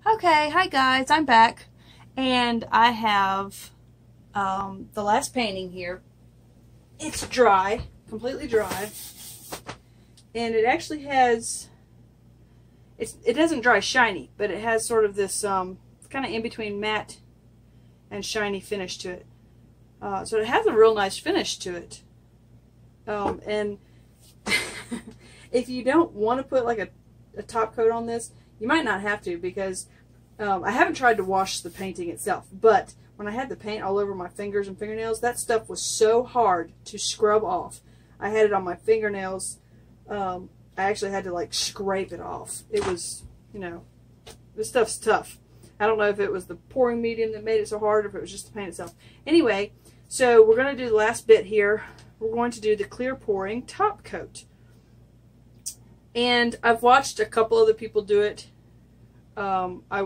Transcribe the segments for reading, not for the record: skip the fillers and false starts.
Okay, hi guys, I'm back, and I have the last painting here. It's dry, completely dry, and it actually has, it doesn't dry shiny, but it has sort of this kind of in between matte and shiny finish to it. So it has a real nice finish to it. And if you don't want to put like a top coat on this, you might not have to, because I haven't tried to wash the painting itself, but when I had the paint all over my fingers and fingernails, that stuff was so hard to scrub off. I had it on my fingernails. I actually had to like scrape it off. It was, you know, this stuff's tough. I don't know if it was the pouring medium that made it so hard or if it was just the paint itself. Anyway, so we're going to do the last bit here. We're going to do the clear pouring top coat. And I've watched a couple other people do it. I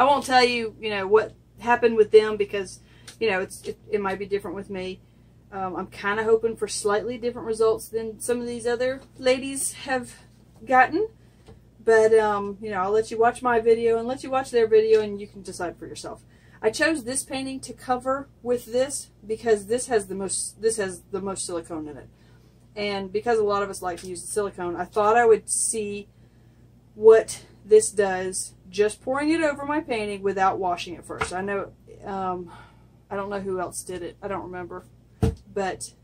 won't tell you, you know, what happened with them, because, you know, it might be different with me. I'm kind of hoping for slightly different results than some of these other ladies have gotten. But, you know, I'll let you watch my video and let you watch their video, and you can decide for yourself. I chose this painting to cover with this because this has the most silicone in it. And because a lot of us like to use the silicone, I thought I would see what this does just pouring it over my painting without washing it first. I know, I don't know who else did it. I don't remember. But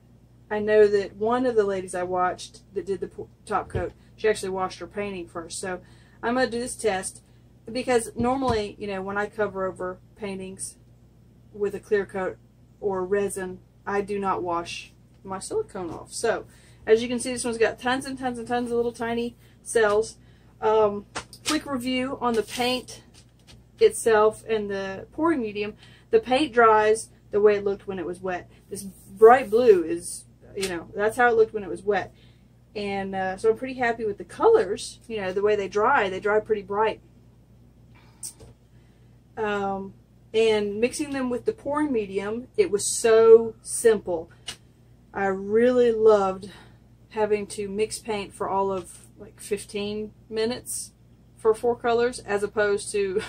I know that one of the ladies I watched that did the top coat, she actually washed her painting first. So I'm going to do this test, because normally, you know, when I cover over paintings with a clear coat or resin, I do not wash my silicone off. So as you can see, this one's got tons and tons and tons of little tiny cells. Quick review on the paint itself and the pouring medium. The paint dries the way it looked when it was wet. This bright blue is, you know, that's how it looked when it was wet. And so I'm pretty happy with the colors. You know, the way they dry pretty bright. And mixing them with the pouring medium, it was so simple. I really loved having to mix paint for all of like 15 minutes for 4 colors, as opposed to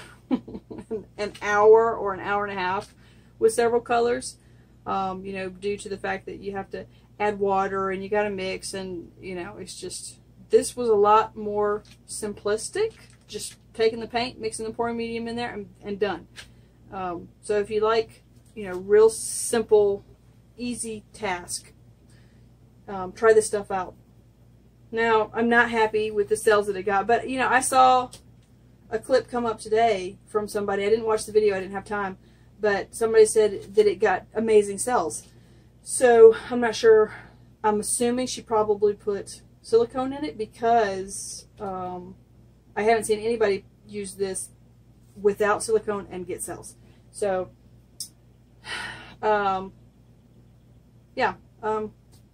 an hour or an hour and a half with several colors. You know, due to the fact that you have to add water and you got to mix, and you know, it's just, this was a lot more simplistic. Just taking the paint, mixing the pouring medium in there, and done. So if you like, you know, real simple, easy task, try this stuff out. Now, I'm not happy with the cells that it got, but, you know, I saw a clip come up today from somebody. I didn't watch the video, I didn't have time, but somebody said that it got amazing cells. So I'm not sure. I'm assuming she probably put silicone in it, because I haven't seen anybody use this without silicone and get cells. So, yeah. Well,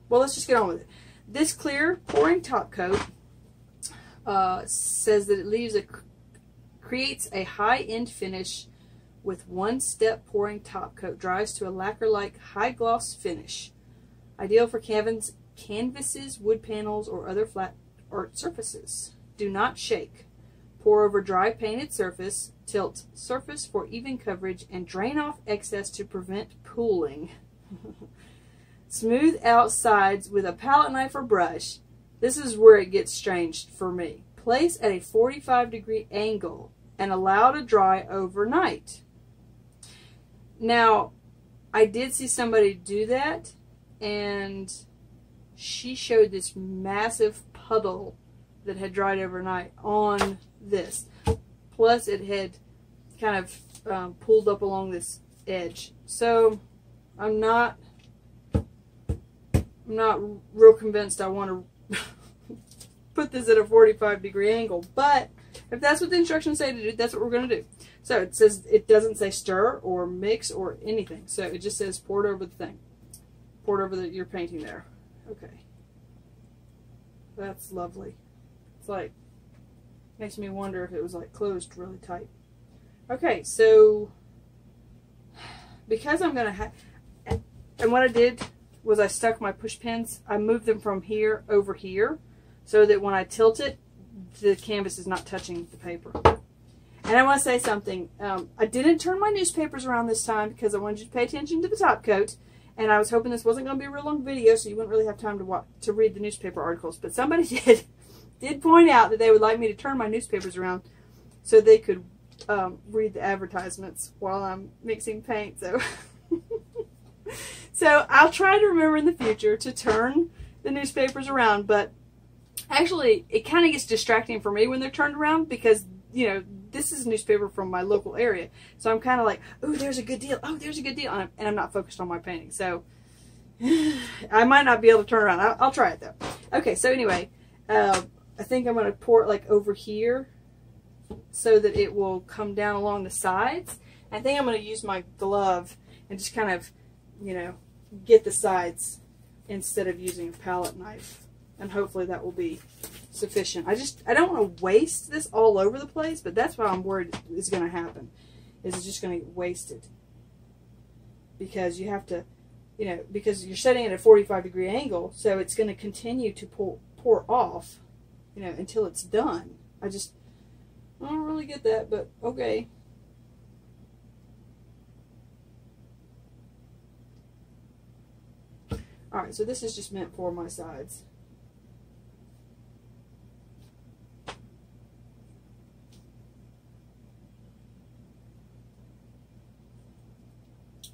let's just get on with it. This clear pouring top coat says that it creates a high-end finish with one-step pouring top coat. Dries to a lacquer-like high-gloss finish. Ideal for canvases, wood panels, or other flat art surfaces. Do not shake. Pour over dry painted surface. Tilt surface for even coverage, and drain off excess to prevent pooling. Smooth out sides with a palette knife or brush. This is where it gets strange for me. Place at a 45-degree angle and allow to dry overnight. Now, I did see somebody do that, and she showed this massive puddle that had dried overnight on this. Plus, it had kind of pulled up along this edge. So, I'm not real convinced I want to put this at a 45-degree angle, but if that's what the instructions say to do, that's what we're going to do. So it says, it doesn't say stir or mix or anything, so it just says pour it over the thing. Pour it over your painting there. Okay. That's lovely. It's like, makes me wonder if it was like closed really tight. Okay, so because I'm going to have, and what I did was I stuck my push pins, I moved them from here over here, so that when I tilt it, the canvas is not touching the paper. And I want to say something. I didn't turn my newspapers around this time because I wanted you to pay attention to the top coat. And I was hoping this wasn't going to be a real long video, so you wouldn't really have time to read the newspaper articles. But somebody did point out that they would like me to turn my newspapers around so they could read the advertisements while I'm mixing paint. So I'll try to remember in the future to turn the newspapers around. But actually, it kind of gets distracting for me when they're turned around because, you know, this is a newspaper from my local area. So I'm kind of like, oh, there's a good deal. Oh, there's a good deal. And I'm not focused on my painting. So I might not be able to turn around. I'll try it, though. Okay, so anyway, I think I'm going to pour it like over here so that it will come down along the sides. I think I'm going to use my glove and just kind of, you know, get the sides instead of using a palette knife. And hopefully that will be sufficient. I don't want to waste this all over the place, but that's what I'm worried is going to happen. Is it's just going to get wasted. Because you have to, you know, because you're setting it at a 45-degree angle, so it's going to continue to pour off, you know, until it's done. I don't really get that, but okay. Alright, so this is just meant for my sides.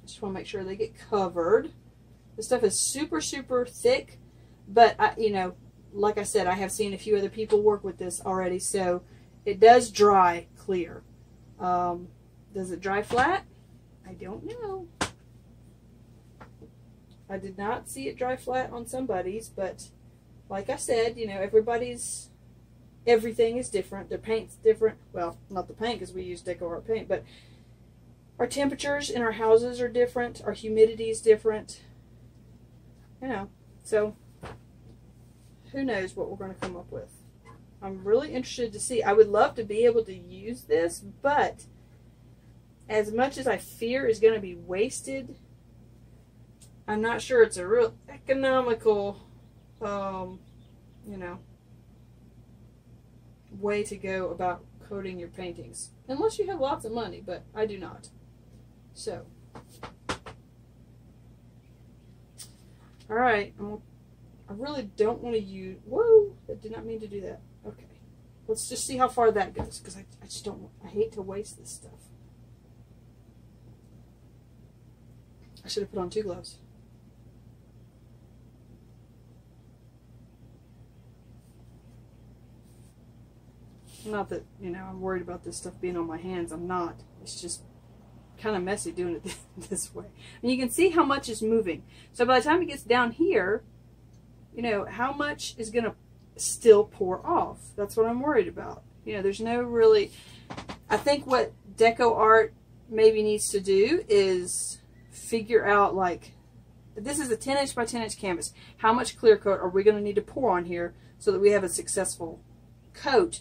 Just want to make sure they get covered. This stuff is super, super thick, but you know, like I said, I have seen a few other people work with this already, so it does dry clear. Does it dry flat? I don't know. I did not see it dry flat on somebody's, but like I said, you know, everything is different. Their paint's different. Well, not the paint because we use DecoArt paint, but our temperatures in our houses are different. Our humidity is different. You know, so who knows what we're going to come up with. I'm really interested to see. I would love to be able to use this, but as much as I fear is going to be wasted, I'm not sure it's a real economical, you know, way to go about coating your paintings. Unless you have lots of money, but I do not. So, alright, I really don't want to use, whoa, I did not mean to do that. Okay, let's just see how far that goes, because I just don't, I hate to waste this stuff. I should have put on 2 gloves. Not that, you know, I'm worried about this stuff being on my hands. I'm not. It's just kind of messy doing it this way. And you can see how much is moving. So by the time it gets down here, you know, how much is going to still pour off? That's what I'm worried about. You know, there's no really... I think what DecoArt maybe needs to do is figure out, like, this is a 10-inch by 10-inch canvas. How much clear coat are we going to need to pour on here so that we have a successful coat,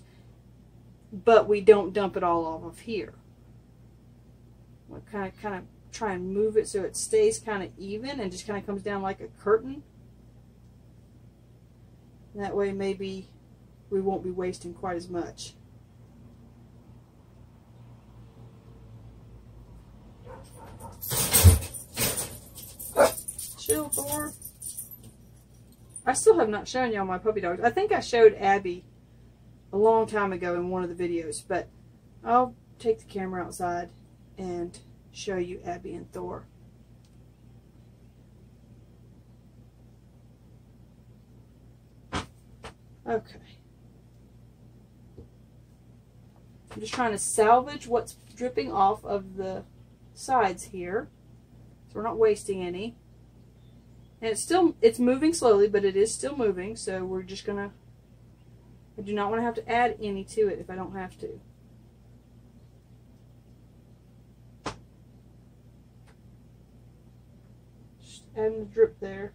but we don't dump it all off of here? We'll kind of try and move it so it stays kind of even and just kind of comes down like a curtain. That way maybe we won't be wasting quite as much. Chill, Thor. I still have not shown y'all my puppy dogs. I think I showed Abby a long time ago in one of the videos, but I'll take the camera outside and show you Abby and Thor. Okay. I'm just trying to salvage what's dripping off of the sides here, so we're not wasting any. And it's moving slowly, but it is still moving, so we're just gonna, I do not want to have to add any to it if I don't have to. Just adding the drip there,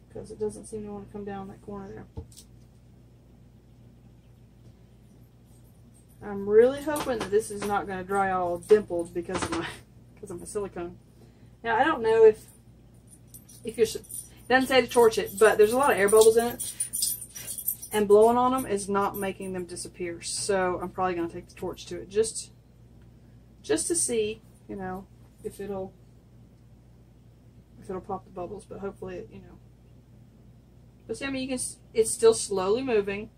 because it doesn't seem to want to come down that corner there. I'm really hoping that this is not going to dry all dimpled because of my silicone. Now, I don't know if you're, it doesn't say to torch it, but there's a lot of air bubbles in it. and blowing on them is not making them disappear. So I'm probably going to take the torch to it just to see, you know, if it'll pop the bubbles. But hopefully it, you know. But see, I mean, it's still slowly moving.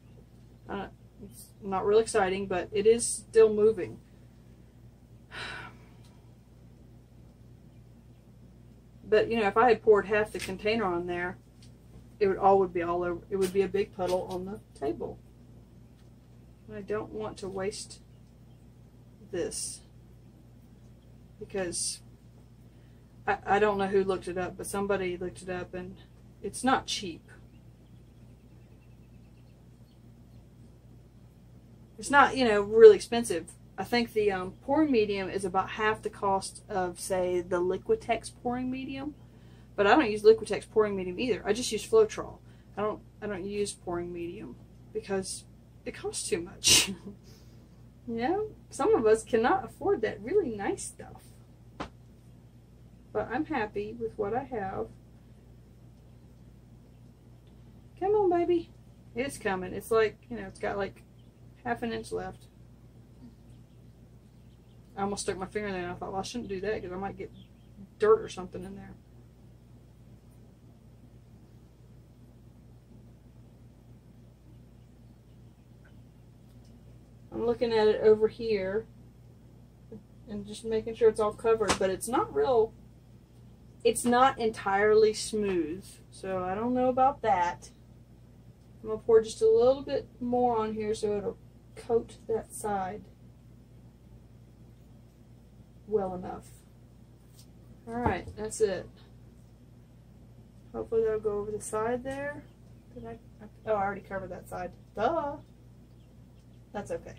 It's not real exciting, but it is still moving. But, you know, if I had poured half the container on there, it would be all over. It would be a big puddle on the table. And I don't want to waste this because I don't know who looked it up, but somebody looked it up and it's not cheap. It's not, you know, really expensive. I think the pouring medium is about half the cost of, say, the Liquitex pouring medium. But I don't use Liquitex pouring medium either. I just use floetrol. I don't use pouring medium because it costs too much. You know, some of us cannot afford that really nice stuff. But I'm happy with what I have. Come on, baby. It's coming. It's like, you know, it's got like half an inch left. I almost stuck my finger in there and I thought, well, I shouldn't do that because I might get dirt or something in there. I'm looking at it over here and just making sure it's all covered, but it's not real, it's not entirely smooth, so I don't know about that. I'm going to pour just a little bit more on here so it'll coat that side well enough. Alright, that's it. Hopefully that'll go over the side there. Oh, I already covered that side. Duh! That's okay.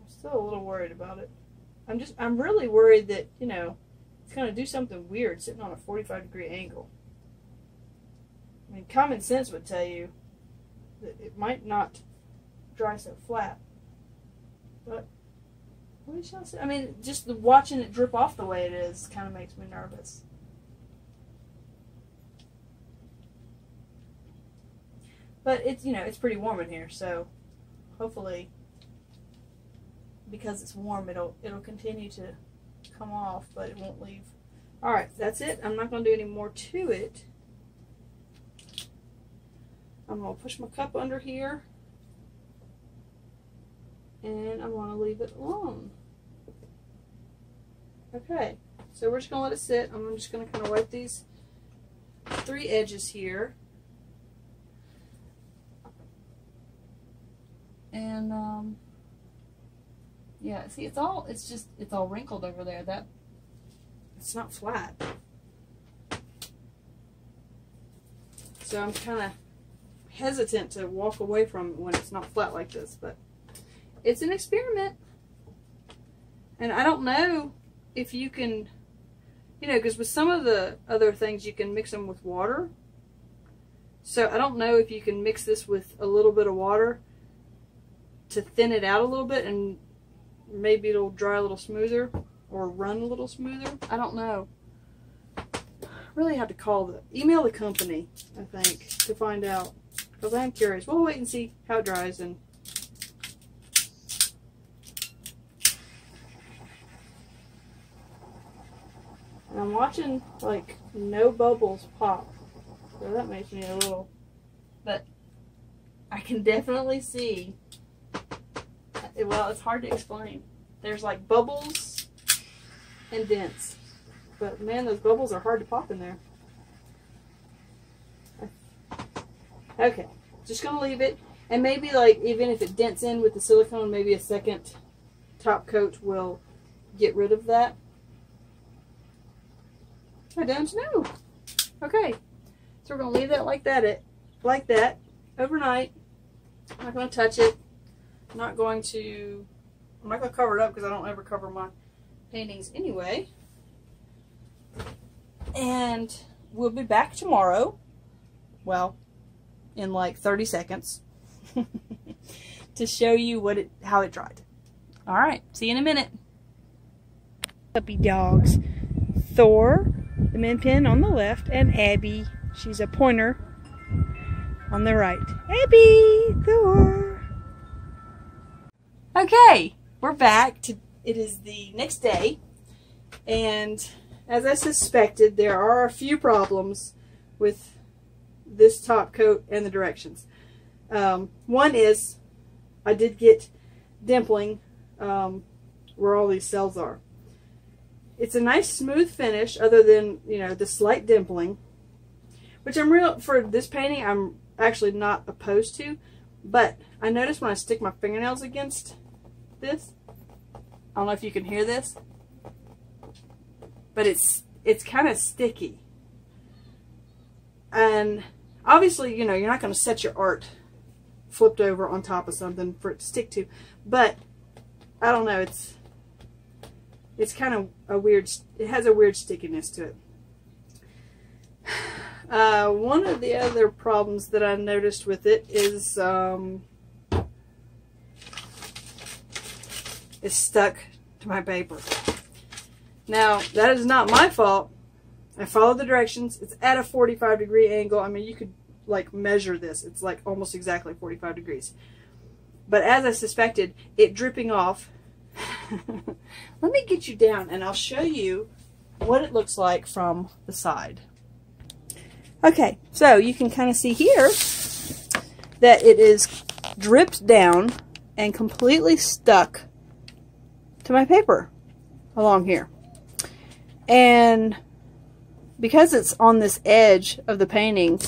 I'm still a little worried about it. I'm really worried that, you know, it's going to do something weird sitting on a 45-degree angle. I mean, common sense would tell you that it might not dry so flat. But we shall see. I mean, just watching it drip off the way it is kind of makes me nervous. But it's, you know, it's pretty warm in here, so hopefully, because it's warm, it'll continue to come off, but it won't leave. All right, that's it. I'm not going to do any more to it. I'm going to push my cup under here. And I'm going to leave it alone. Okay, so we're just going to let it sit. I'm just going to kind of wipe these 3 edges here. And, yeah, see, it's all wrinkled over there. It's not flat. So I'm kind of hesitant to walk away from it when it's not flat like this, but it's an experiment. And I don't know if you can, you know, because with some of the other things you can mix them with water. So I don't know if you can mix this with a little bit of water to thin it out a little bit and maybe it'll dry a little smoother or run a little smoother. I don't know. Really have to email the company, I think, to find out. Because I'm curious. We'll wait and see how it dries. And I'm watching, like, no bubbles pop. So that makes me a little... But I can definitely see... Well, it's hard to explain. There's, like, bubbles and dents. But, man, those bubbles are hard to pop in there. Okay, just going to leave it. And maybe, like, even if it dents in with the silicone, maybe a second top coat will get rid of that. I don't know. Okay, so we're going to leave that like that overnight. I'm not going to touch it. I'm not going to cover it up because I don't ever cover my paintings anyway. And we'll be back tomorrow. Well, in like 30 seconds to show you how it dried. All right, see you in a minute. Puppy dogs. Thor, the min pin on the left, and Abby, she's a pointer, on the right. Abby, Thor. Okay, we're back. It is the next day, and as I suspected, there are a few problems with this top coat and the directions. One is I did get dimpling where all these cells are. It's a nice smooth finish other than, you know, the slight dimpling, which for this painting, I'm actually not opposed to, but I notice when I stick my fingernails against this, I don't know if you can hear this, but it's kind of sticky. And obviously, you know, you're not going to set your art flipped over on top of something for it to stick to, but I don't know, it's kind of a weird, it has a weird stickiness to it. One of the other problems that I noticed with it is it's stuck to my paper. Now, that is not my fault. I followed the directions. It's at a 45-degree angle. I mean, you could like measure this. It's like almost exactly 45 degrees. But as I suspected, it dripping off. Let me get you down and I'll show you what it looks like from the side. Okay, so you can kind of see here that it is dripped down and completely stuck to my paper along here. And because it's on this edge of the painting,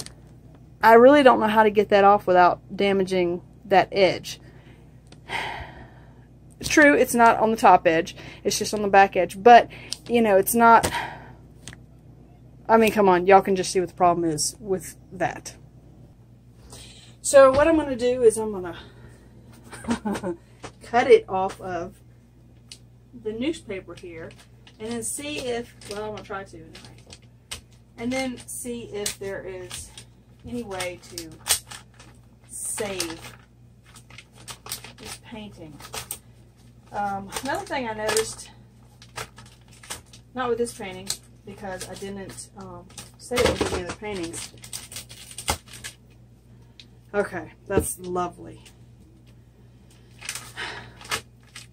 I really don't know how to get that off without damaging that edge. It's true, it's not on the top edge, it's just on the back edge, but you know, it's not, I mean, come on, y'all can just see what the problem is with that. So what I'm going to do is I'm going to cut it off of the newspaper here, and then see if, well, I'm going to try to anyway, and then see if there is any way to save this painting. Another thing I noticed, not with this painting, because I didn't save it with any of the paintings. Okay, that's lovely.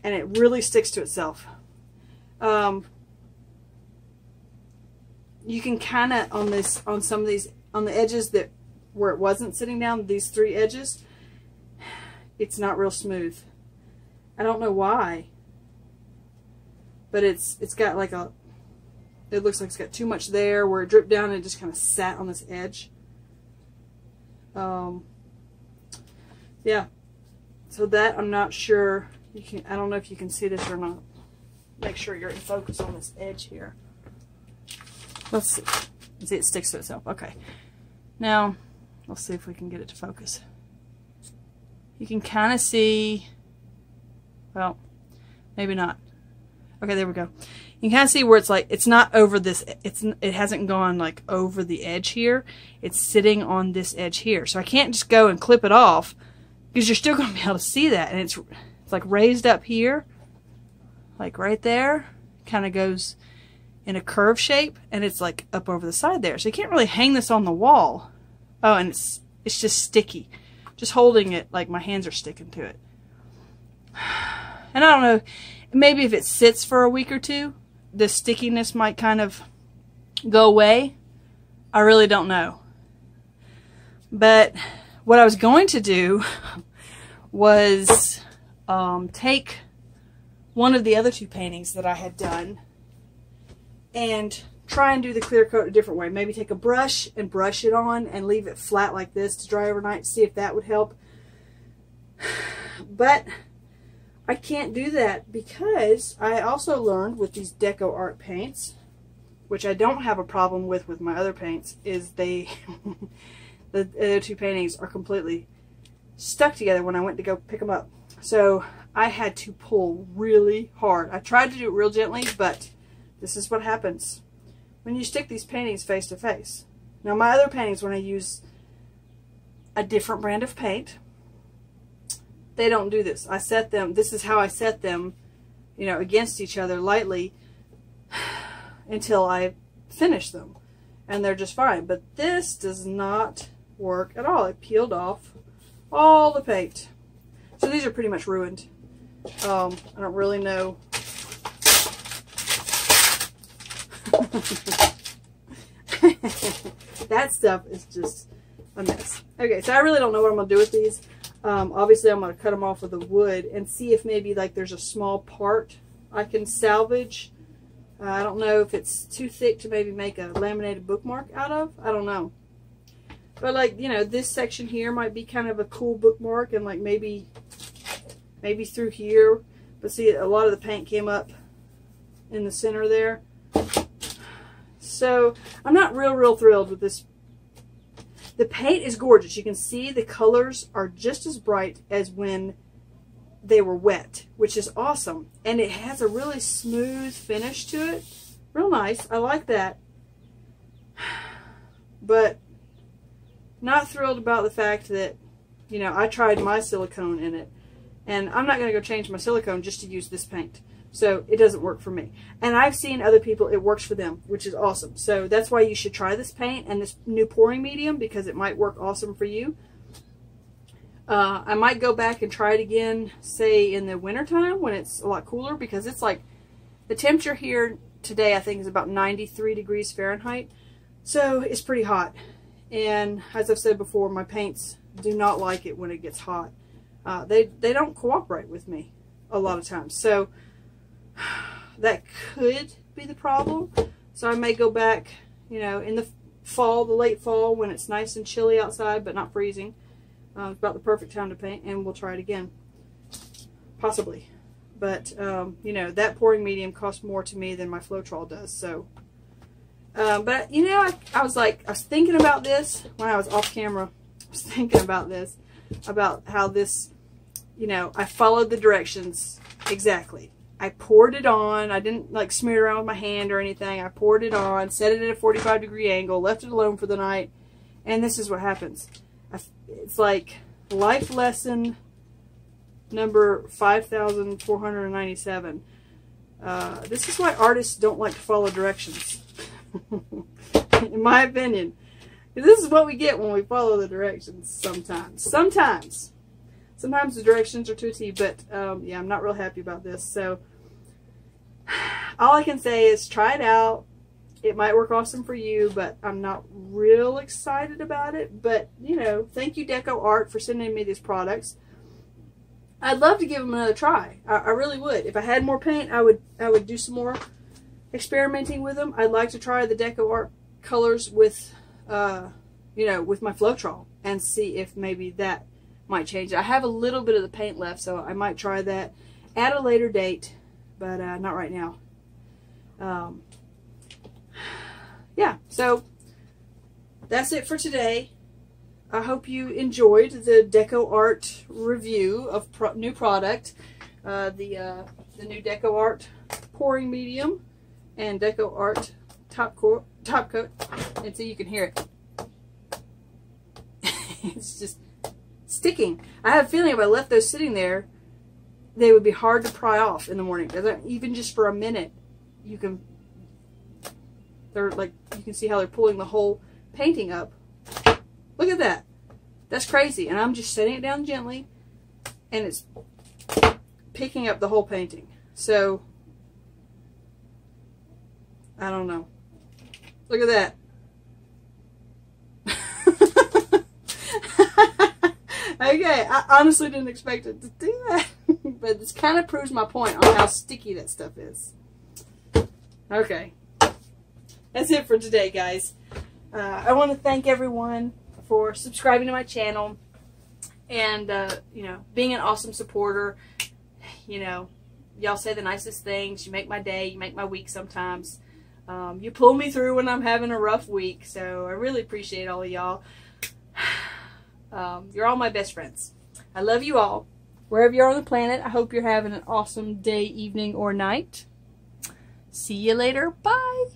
And it really sticks to itself. You can kind of, on some of these, on the edges that where it wasn't sitting down, these three edges, it's not real smooth. I don't know why, but it's got like a, it looks like it's got too much there where it dripped down and it just kind of sat on this edge. Yeah, so that I'm not sure, you can, I don't know if you can see this or not. Make sure you're in focus on this edge here. Let's see. See, it sticks to itself. Okay. Now, let's see if we can get it to focus. You can kind of see, well, maybe not. Okay, there we go. You can kind of see where it's like, it's not over this, it hasn't gone like over the edge here. It's sitting on this edge here. So I can't just go and clip it off because you're still going to be able to see that. And it's like raised up here, like right there, kind of goes in a curve shape, and it's like up over the side there. So you can't really hang this on the wall. Oh, and it's just sticky. Just holding it, like my hands are sticking to it. And I don't know, maybe if it sits for a week or two, the stickiness might kind of go away. I really don't know. But what I was going to do was take one of the other two paintings that I had done and try and do the clear coat a different way. Maybe take a brush and brush it on and leave it flat like this to dry overnight, see if that would help. But I can't do that because I also learned with these DecoArt paints, which I don't have a problem with my other paints, is they, the other two paintings are completely stuck together when I went to go pick them up. So I had to pull really hard. I tried to do it real gently, but this is what happens when you stick these paintings face to face. Now my other paintings, when I use a different brand of paint, they don't do this. I set them, this is how I set them, you know, against each other lightly until I finish them. And they're just fine. But this does not work at all. It peeled off all the paint. So these are pretty much ruined. I don't really know. That stuff is just a mess. Okay, so I really don't know what I'm going to do with these. Obviously, I'm going to cut them off with the wood and see if maybe like there's a small part I can salvage. I don't know if it's too thick to maybe make a laminated bookmark out of. I don't know. But like, you know, this section here might be kind of a cool bookmark, and like maybe through here. But see, a lot of the paint came up in the center there. So I'm not real thrilled with this. The paint is gorgeous. You can see the colors are just as bright as when they were wet, which is awesome. And it has a really smooth finish to it. Real nice. I like that. But not thrilled about the fact that, you know, I tried my silicone in it. And I'm not going to go change my silicone just to use this paint. So it doesn't work for me. And I've seen other people, it works for them, which is awesome. So that's why you should try this paint and this new pouring medium, because it might work awesome for you. I might go back and try it again, say in the wintertime when it's a lot cooler, because it's like, the temperature here today I think is about 93 degrees Fahrenheit. So it's pretty hot. And as I've said before, my paints do not like it when it gets hot. They don't cooperate with me a lot of times. So that could be the problem. So I may go back, you know, in the fall, the late fall, when it's nice and chilly outside but not freezing. It's about the perfect time to paint, and we'll try it again. Possibly. But, you know, that pouring medium costs more to me than my floetrol does. So, but, you know, I was thinking about this when I was off camera. I was thinking about this, about how this, you know, I followed the directions exactly. I poured it on. I didn't like smear it around with my hand or anything. I poured it on, set it at a 45-degree angle, left it alone for the night, and this is what happens. It's like life lesson number 5,497. This is why artists don't like to follow directions, in my opinion. This is what we get when we follow the directions sometimes. Sometimes the directions are too T, but yeah, I'm not real happy about this. So all I can say is try it out. It might work awesome for you, but I'm not real excited about it. But, you know, thank you DecoArt for sending me these products. I'd love to give them another try. I really would. If I had more paint, I would do some more experimenting with them. I'd like to try the DecoArt colors with, you know, with my floetrol and see if maybe that might change it. I have a little bit of the paint left, so I might try that at a later date, but not right now. Yeah, so that's it for today. I hope you enjoyed the DecoArt review of new product, the new DecoArt pouring medium and DecoArt top coat, and so you can hear it. It's just sticking. I have a feeling if I left those sitting there, they would be hard to pry off in the morning. Even just for a minute, you can. They're like, you can see how they're pulling the whole painting up. Look at that. That's crazy. And I'm just setting it down gently, and it's picking up the whole painting. So, I don't know. Look at that. Okay, I honestly didn't expect it to do that. But this kind of proves my point on how sticky that stuff is. Okay. That's it for today, guys. I want to thank everyone for subscribing to my channel and, you know, being an awesome supporter. You know, y'all say the nicest things. You make my day. You make my week sometimes. You pull me through when I'm having a rough week. So I really appreciate all of y'all. You're all my best friends. I love you all. Wherever you're on the planet, I hope you're having an awesome day, evening, or night. See you later. Bye.